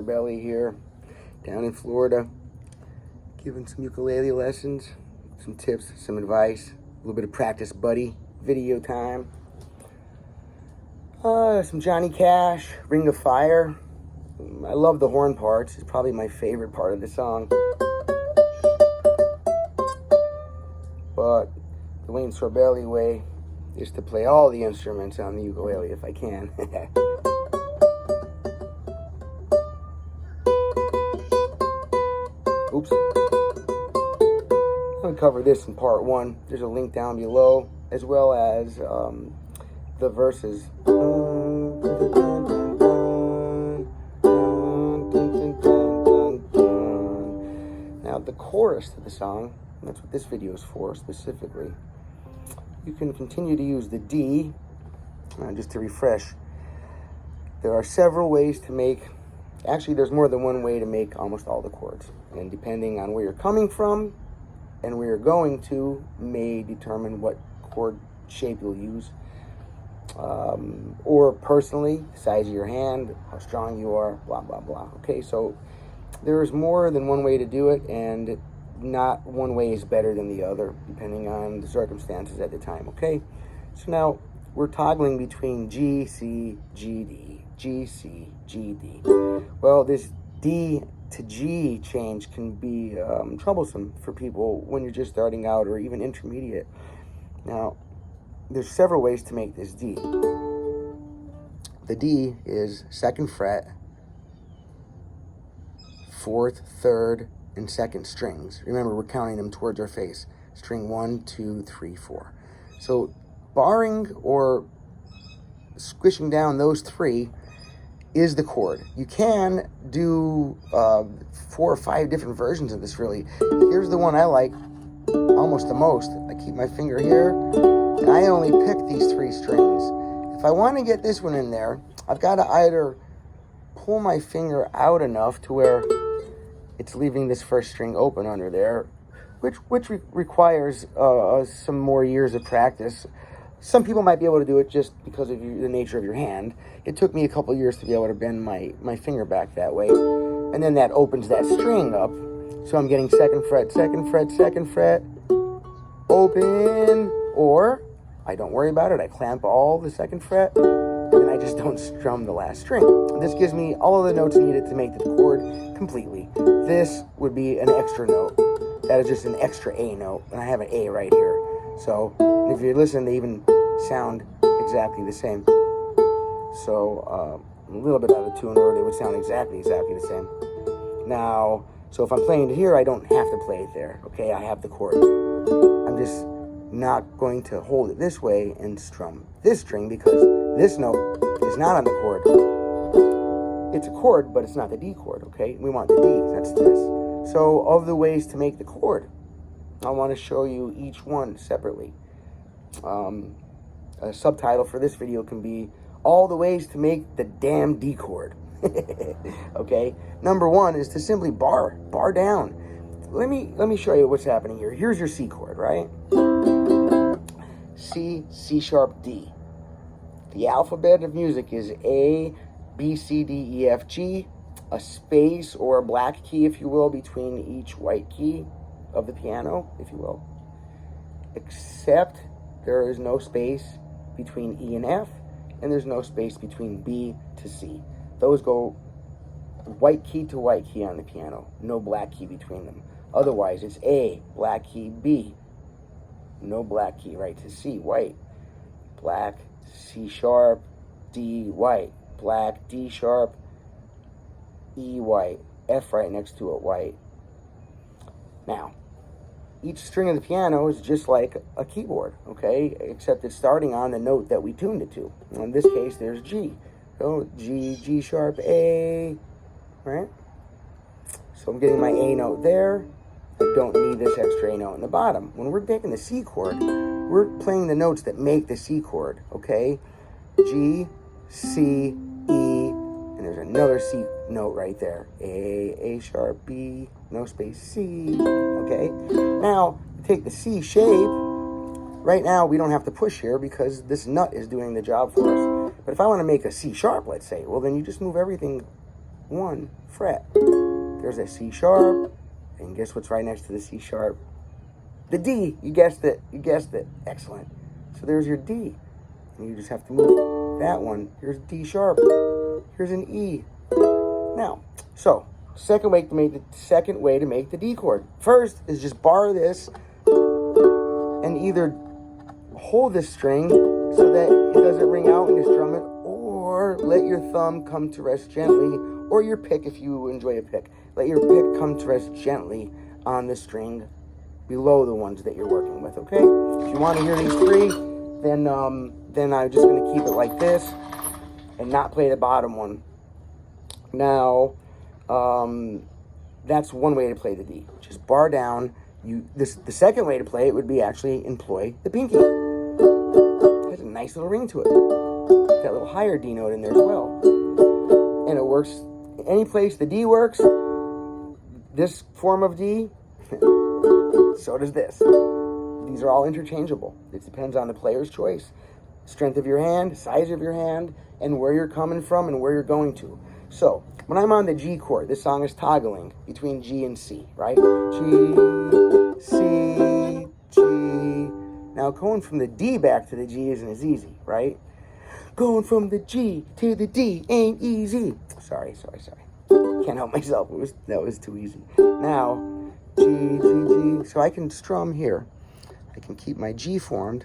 Sorbelli here, down in Florida, giving some ukulele lessons, some tips, some advice, a little bit of practice buddy video time. Some Johnny Cash, Ring of Fire. I love the horn parts. It's probably my favorite part of the song. But the Wayne Sorbelli way is to play all the instruments on the ukulele if I can. Oops. I'm going to cover this in part 1. There's a link down below, as well as the verses. Now, the chorus to the song, that's what this video is for specifically. You can continue to use the D, just to refresh. There are several ways to make, actually there's more than one way to make almost all the chords. And depending on where you're coming from and where you're going to may determine what chord shape you'll use. Or personally, size of your hand, how strong you are, blah, blah, blah. Okay, so there's more than one way to do it, and not one way is better than the other, depending on the circumstances at the time, okay? So now, we're toggling between G, C, G, D, G, C, G, D. Well, this D to G change can be troublesome for people when you're just starting out or even intermediate. Now, there's several ways to make this D. The D is 2nd fret, 4th, 3rd, and 2nd strings. Remember, we're counting them towards our face. String 1, 2, 3, 4. So barring or squishing down those 3 is the chord. You can do 4 or 5 different versions of this, really. Here's the one I like almost the most. I keep my finger here, and I only pick these 3 strings. If I want to get this one in there, I've got to either pull my finger out enough to where it's leaving this first string open under there, which requires some more years of practice. Some people might be able to do it just because of the nature of your hand. It took me a couple years to be able to bend my finger back that way. And then that opens that string up. So I'm getting 2nd fret, 2nd fret, 2nd fret, open, or I don't worry about it. I clamp all the 2nd fret, and then I just don't strum the last string. This gives me all of the notes needed to make the chord completely. This would be an extra note. That is just an extra A note, and I have an A right here. So if you listen, they even sound exactly the same. So a little bit out of tune, or they would sound exactly the same. Now, so if I'm playing it here, I don't have to play it there. Okay, I have the chord. I'm just not going to hold it this way and strum this string because this note is not on the chord. It's a chord, but it's not the D chord, okay? We want the D, that's this. So of the ways to make the chord, I want to show you each one separately. A subtitle for this video can be all the ways to make the damn D chord. Okay? Number 1 is to simply bar down. Let me show you what's happening here. Here's your C chord, right? C, C sharp, D. The alphabet of music is A, B, C, D, E, F, G. A space or a black key, if you will, between each white key of the piano, if you will. Except there is no space between E and F, and there's no space between B to C. Those go white key to white key on the piano. No black key between them. Otherwise, it's A, black key, B. No black key, right to C, white. Black, C sharp, D, white. Black, D sharp, E, white. F right next to it, white. Now, each string of the piano is just like a keyboard, okay? Except it's starting on the note that we tuned it to. In this case, there's G. So G, G sharp, A, right? So I'm getting my A note there. I don't need this extra A note in the bottom. When we're taking the C chord, we're playing the notes that make the C chord, okay? G, C, E, and there's another C note right there. A sharp, B, no space, C, okay? Now, take the C shape. Right now, we don't have to push here because this nut is doing the job for us. But if I want to make a C sharp, let's say, well, then you just move everything 1 fret. There's a C sharp, and guess what's right next to the C sharp? The D. You guessed it. You guessed it. Excellent. So there's your D. And you just have to move that one. Here's D sharp. Here's an E. Now, so second way to make the D chord. First is just bar this and either hold this string so that it doesn't ring out when you strum it, or let your thumb come to rest gently, or your pick if you enjoy a pick. Let your pick come to rest gently on the string below the ones that you're working with, okay? If you want to hear these 3, then I'm just going to keep it like this and not play the bottom one. Now, that's one way to play the D. Just bar down. The second way to play it would be actually employ the pinky. It has a nice little ring to it. That little higher D note in there as well. And it works any place the D works. This form of D, so does this. These are all interchangeable. It depends on the player's choice, strength of your hand, size of your hand, and where you're coming from and where you're going to. So, when I'm on the G chord, this song is toggling between G and C, right? G, C, G. Now, going from the D back to the G isn't as easy, right? Going from the G to the D ain't easy. Sorry. Can't help myself. That was too easy. Now, G, G, G. So I can strum here. I can keep my G formed.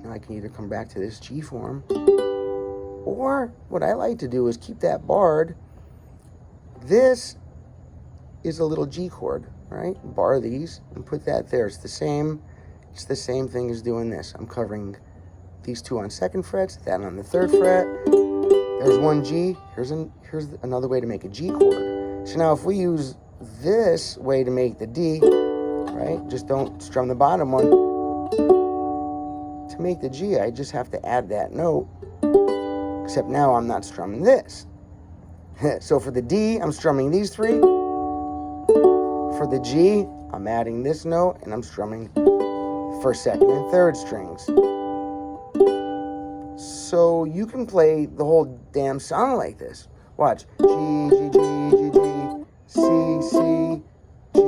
Now I can either come back to this G form, or what I like to do is keep that barred. This is a little G chord, right? Bar these and put that there. It's the same thing as doing this. I'm covering these 2 on 2nd frets, that on the 3rd fret. There's 1 G. Here's another way to make a G chord. So now if we use this way to make the D, right? Just don't strum the bottom one. To make the G, I just have to add that note. Except now I'm not strumming this. So for the D, I'm strumming these 3. For the G, I'm adding this note, and I'm strumming 1st, 2nd, and 3rd strings. So you can play the whole damn song like this. Watch. G, G, G, G, G, C, C, G,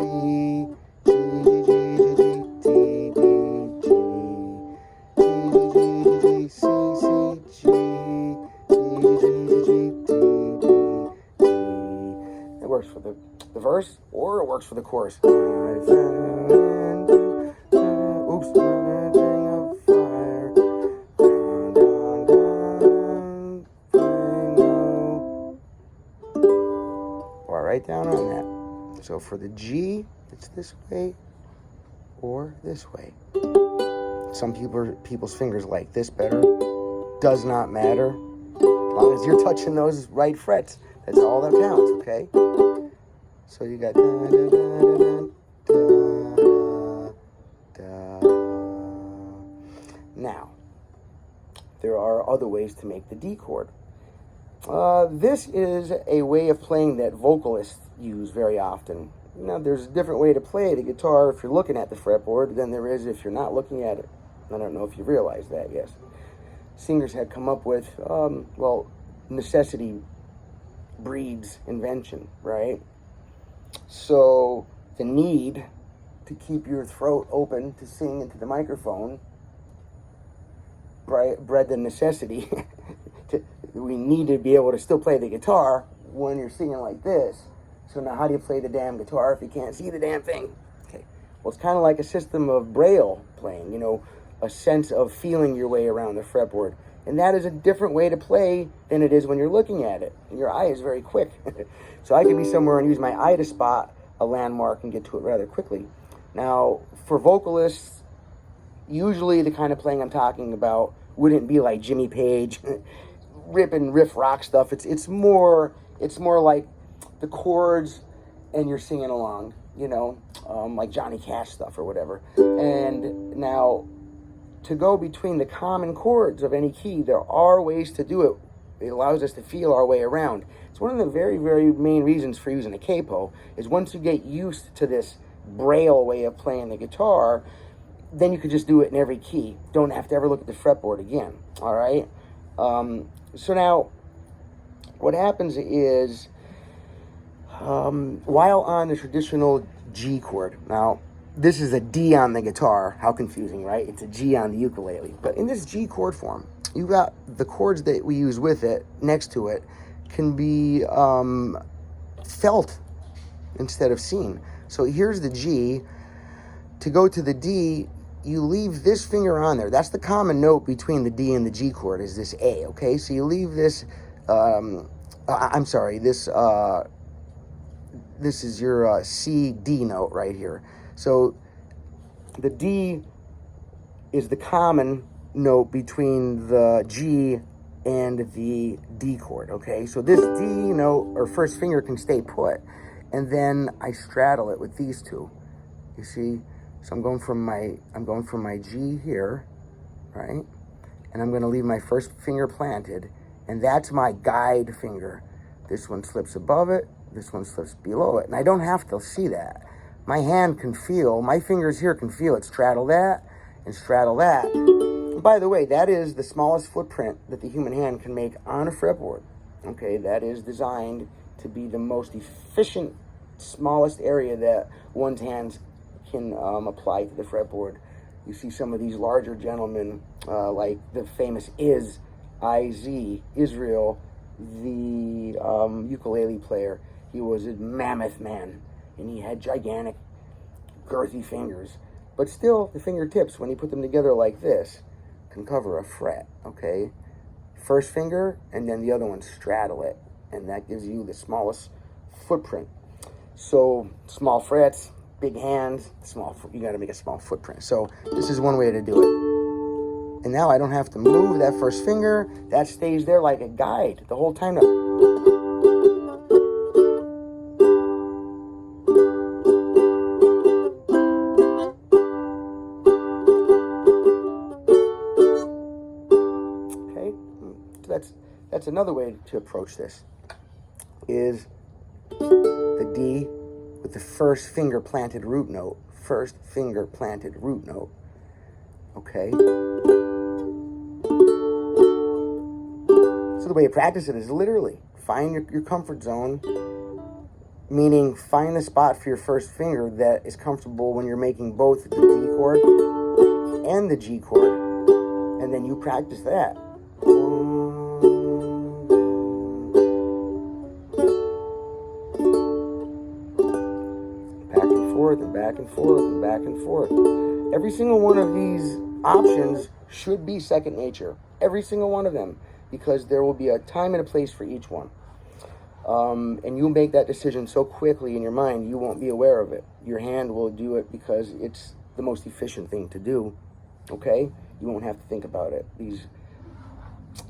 G, G, G, G, D, D, G, G, G, G, C, C, G, G, G, G, D, D, G. It works for the verse, or it works for the chorus. Oops. Right down on that. So for the G, it's this way or this way. Some people's fingers like this better. Does not matter. As long as you're touching those right frets, that's all that counts, okay? So you got da, da, da, da, da, da. Now, there are other ways to make the D chord. This is a way of playing that vocalists use very often. Now, there's a different way to play the guitar if you're looking at the fretboard than there is if you're not looking at it. I don't know if you realize that, yes. Singers had come up with, necessity breeds invention, right? So the need to keep your throat open to sing into the microphone bred the necessity we need to be able to still play the guitar when you're singing like this. So now how do you play the damn guitar if you can't see the damn thing? Okay. Well, it's kind of like a system of braille playing, a sense of feeling your way around the fretboard. And that is a different way to play than it is when you're looking at it. And your eye is very quick. So I could be somewhere and use my eye to spot a landmark and get to it rather quickly. Now, for vocalists, usually the kind of playing I'm talking about wouldn't be like Jimmy Page riff rock stuff. It's more like the chords and you're singing along, like Johnny Cash stuff or whatever. And now, to go between the common chords of any key, there are ways to do it. It allows us to feel our way around. It's one of the very, very main reasons for using a capo, is once you get used to this braille way of playing the guitar, then you could just do it in every key. Don't have to ever look at the fretboard again. All right. So now, what happens is, while on the traditional G chord, now this is a D on the guitar. How confusing, right? It's a G on the ukulele. But in this G chord form, you got the chords that we use with it, next to it, can be felt instead of seen. So here's the G. To go to the D, you leave this finger on there. That's the common note between the D and the G chord, is this A, okay? So you leave this, I'm sorry, this is your C, D note right here. So the D is the common note between the G and the D chord, okay? So this D note, or first finger, can stay put, and then I straddle it with these two. You see? So I'm going from my G here, right? And I'm going to leave my first finger planted, and that's my guide finger. This one slips above it, this one slips below it, and I don't have to see that. My hand can feel, my fingers here can feel it straddle that and straddle that. And by the way, that is the smallest footprint that the human hand can make on a fretboard. Okay, that is designed to be the most efficient, smallest area that one's hands can apply to the fretboard. You see some of these larger gentlemen, like the famous Israel, the ukulele player. He was a mammoth man, and he had gigantic, girthy fingers. But still, the fingertips, when you put them together like this, can cover a fret, okay? First finger, and then the other one straddle it, and that gives you the smallest footprint. So, small frets, big hands, you got to make a small footprint. So this is one way to do it. And now I don't have to move that first finger. That stays there like a guide the whole time. Okay, so that's another way to approach this. Is the D with the first finger planted root note. First finger planted root note. Okay? So the way you practice it is literally find your comfort zone, meaning find the spot for your first finger that is comfortable when you're making both the D chord and the G chord, and then you practice that. And back and forth and back and forth. Every single one of these options should be second nature. Every single one of them, because there will be a time and a place for each one. And you'll make that decision so quickly in your mind, you won't be aware of it. Your hand will do it because it's the most efficient thing to do. Okay? You won't have to think about it. These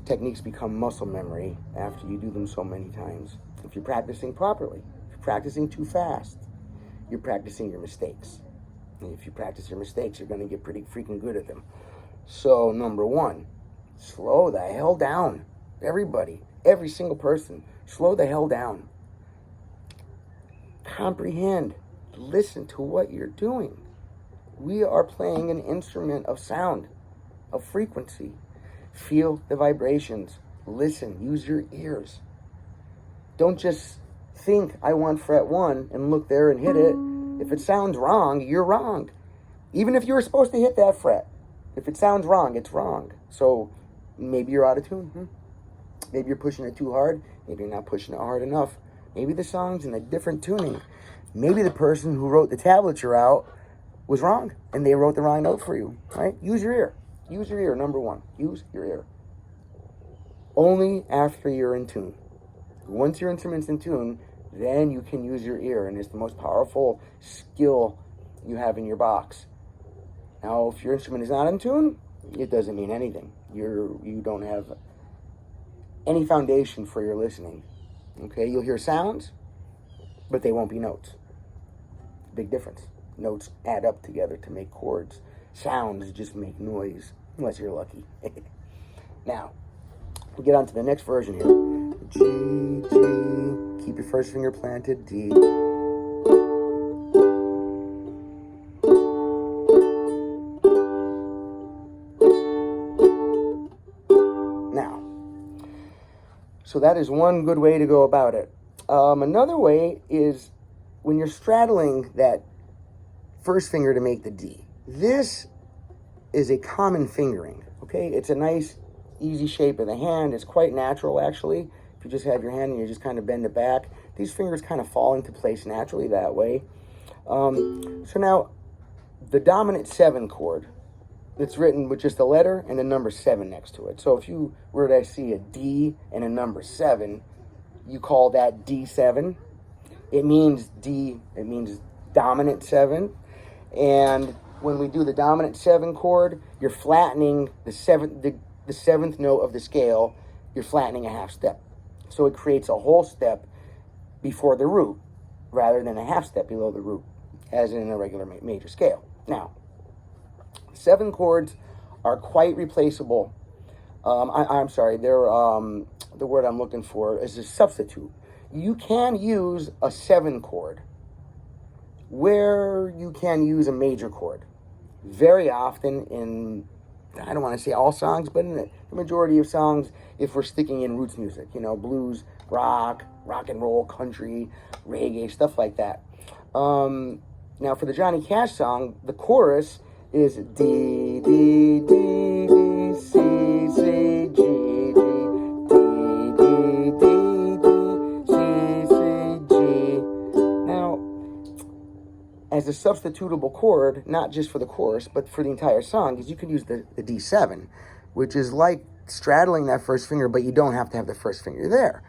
techniques become muscle memory after you do them so many times. If you're practicing properly, if you're practicing too fast, you're practicing your mistakes. And if you practice your mistakes, you're going to get pretty freaking good at them. So, number one, slow the hell down. Everybody, every single person, slow the hell down. Comprehend. Listen to what you're doing. We are playing an instrument of sound, of frequency. Feel the vibrations. Listen. Use your ears. Don't just think, I want fret 1, and look there and hit it. If it sounds wrong, you're wrong. Even if you were supposed to hit that fret, if it sounds wrong, it's wrong. So maybe you're out of tune. Maybe you're pushing it too hard. Maybe you're not pushing it hard enough. Maybe the song's in a different tuning. Maybe the person who wrote the tablature out was wrong, and they wrote the wrong note for you, right? Use your ear. Use your ear, number one. Use your ear. Only after you're in tune. Once your instrument's in tune, then you can use your ear, and it's the most powerful skill you have in your box. Now, if your instrument is not in tune, it doesn't mean anything. You don't have any foundation for your listening. Okay, you'll hear sounds, but they won't be notes. Big difference. Notes add up together to make chords. Sounds just make noise, unless you're lucky. Now, we'll get on to the next version here. G, G, keep your first finger planted, D. So that is one good way to go about it. Another way is when you're straddling that first finger to make the D. This is a common fingering, okay? It's a nice, easy shape of the hand. It's quite natural, actually. If you just have your hand and you just kind of bend it back, these fingers kind of fall into place naturally that way. So now, the dominant 7 chord, it's written with just a letter and a number 7 next to it. So if you were to see a D and a number 7, you call that D7. It means dominant 7. And when we do the dominant 7 chord, you're flattening the seventh note of the scale. You're flattening a half step. So it creates a whole step before the root, rather than a half step below the root, as in a regular major scale. Now, 7 chords are quite replaceable. I'm sorry, they're, the word I'm looking for is a substitute. You can use a 7 chord where you can use a major chord. Very often in, I don't want to say all songs, but in the majority of songs, if we're sticking in roots music, you know, blues, rock and roll, country, reggae, stuff like that. Now for the Johnny Cash song, the chorus is D, D, D, D, C, C, G, G, D, D, D, D, C, C, G. Now, as a substitutable chord, not just for the chorus, but for the entire song, is you can use the D7, which is like straddling that first finger, but you don't have to have the first finger there.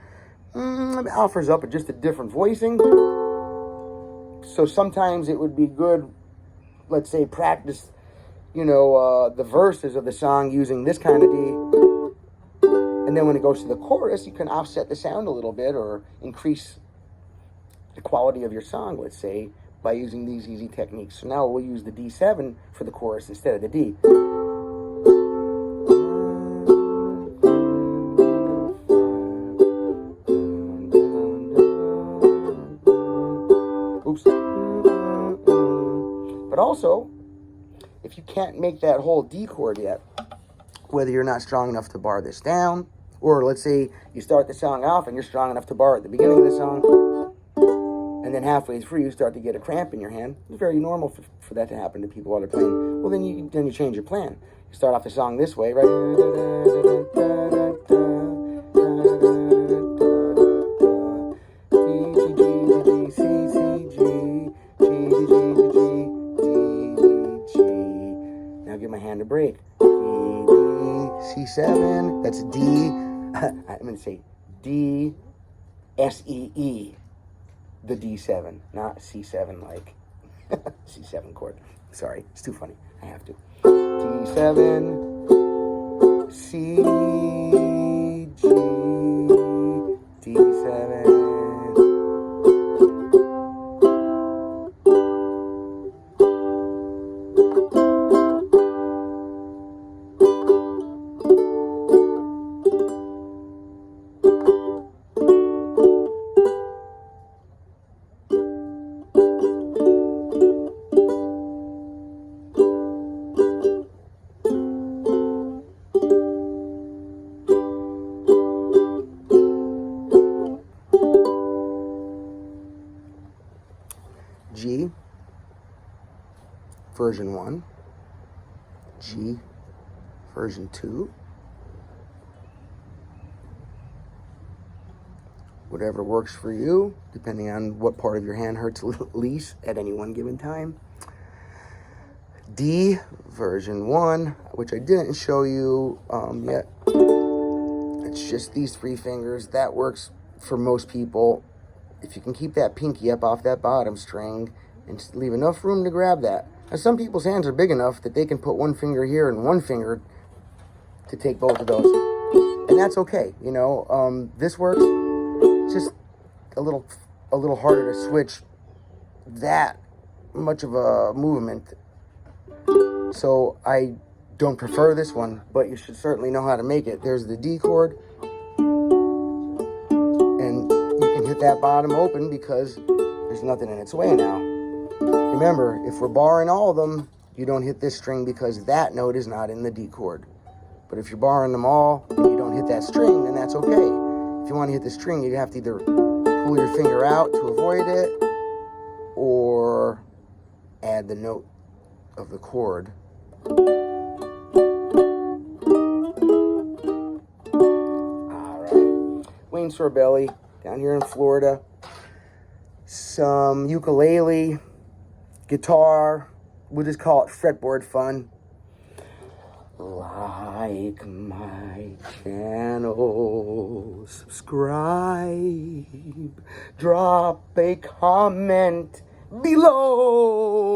It offers up just a different voicing. So sometimes it would be good, let's say, practice, you know, the verses of the song using this kind of D. And then when it goes to the chorus, you can offset the sound a little bit or increase the quality of your song, let's say, by using these easy techniques. So now we'll use the D7 for the chorus instead of the D. Oops. But also, if you can't make that whole D chord yet, whether you're not strong enough to bar this down, or let's say you start the song off and you're strong enough to bar at the beginning of the song, and then halfway through you start to get a cramp in your hand. It's very normal for that to happen to people while they're playing. Well, then you change your plan. You start off the song this way, right? Now give my hand a break. D, C7. That's D. I'm going to say D, S-E-E. The D7, not C7 like C7 chord. Sorry, it's too funny. I have to. D7, C, G, D7. G, version 1, G, version 2, whatever works for you, depending on what part of your hand hurts least at any one given time. D, version 1, which I didn't show you yet. It's just these 3 fingers. That works for most people. If you can keep that pinky up off that bottom string and leave enough room to grab that. Now, some people's hands are big enough that they can put one finger here and one finger to take both of those. And that's okay, you know. This works. It's just a little harder to switch that much of a movement. So I don't prefer this one, but you should certainly know how to make it. There's the D chord. That bottom open because there's nothing in its way now. Remember, if we're barring all of them, you don't hit this string because that note is not in the D chord. But if you're barring them all and you don't hit that string, then that's okay. If you want to hit the string, you have to either pull your finger out to avoid it or add the note of the chord. Alright. Wayne Sorbelli, down here in Florida. Some ukulele, guitar, we'll just call it fretboard fun. Like my channel, subscribe, drop a comment below.